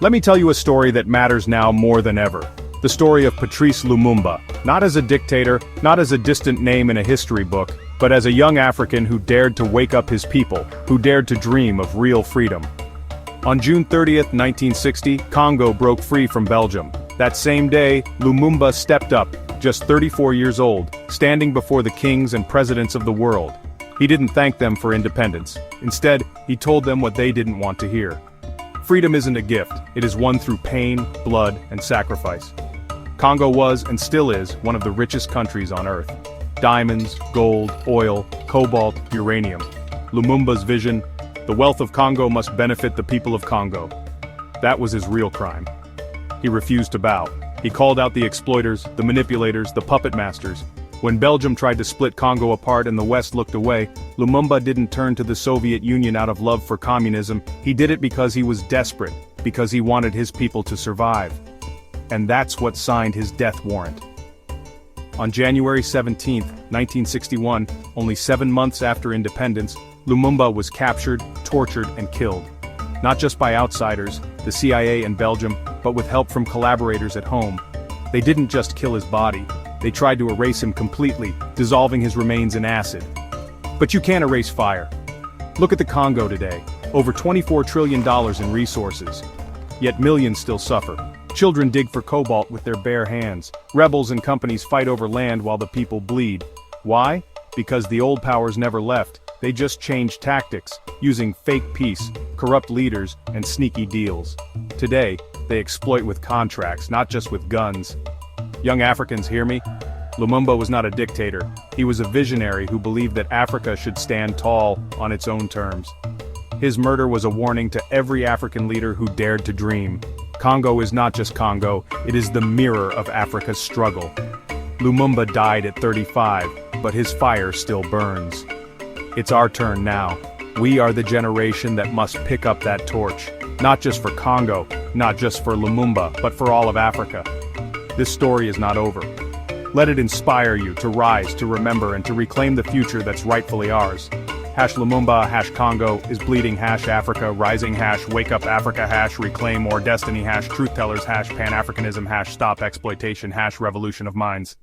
Let me tell you a story that matters now more than ever. The story of Patrice Lumumba, not as a dictator, not as a distant name in a history book, but as a young African who dared to wake up his people, who dared to dream of real freedom. On June 30th, 1960, Congo broke free from Belgium. That same day, Lumumba stepped up, just 34 years old, standing before the kings and presidents of the world. He didn't thank them for independence. Instead, he told them what they didn't want to hear. Freedom isn't a gift, it is won through pain, blood, and sacrifice. Congo was, and still is, one of the richest countries on Earth. Diamonds, gold, oil, cobalt, uranium. Lumumba's vision: the wealth of Congo must benefit the people of Congo. That was his real crime. He refused to bow. He called out the exploiters, the manipulators, the puppet masters. When Belgium tried to split Congo apart and the West looked away, Lumumba didn't turn to the Soviet Union out of love for communism. He did it because he was desperate, because he wanted his people to survive. And that's what signed his death warrant. On January 17, 1961, only 7 months after independence, Lumumba was captured, tortured, and killed. Not just by outsiders, the CIA and Belgium, but with help from collaborators at home. They didn't just kill his body, they tried to erase him completely, dissolving his remains in acid. But you can't erase fire. Look at the Congo today, over $24 trillion in resources. Yet millions still suffer. Children dig for cobalt with their bare hands. Rebels and companies fight over land while the people bleed. Why? Because the old powers never left. They just changed tactics, using fake peace, corrupt leaders, and sneaky deals. Today, they exploit with contracts, not just with guns. Young Africans, hear me? Lumumba was not a dictator. He was a visionary who believed that Africa should stand tall on its own terms. His murder was a warning to every African leader who dared to dream. Congo is not just Congo, it is the mirror of Africa's struggle. Lumumba died at 35, but his fire still burns. It's our turn now. We are the generation that must pick up that torch. Not just for Congo, not just for Lumumba, but for all of Africa. This story is not over. Let it inspire you to rise, to remember, and to reclaim the future that's rightfully ours. #Lumumba, #Congo is bleeding, #Africa, rising, #Wake up Africa, #Reclaim more destiny, #Truth tellers, #Pan-Africanism, #Stop exploitation, #Revolution of minds.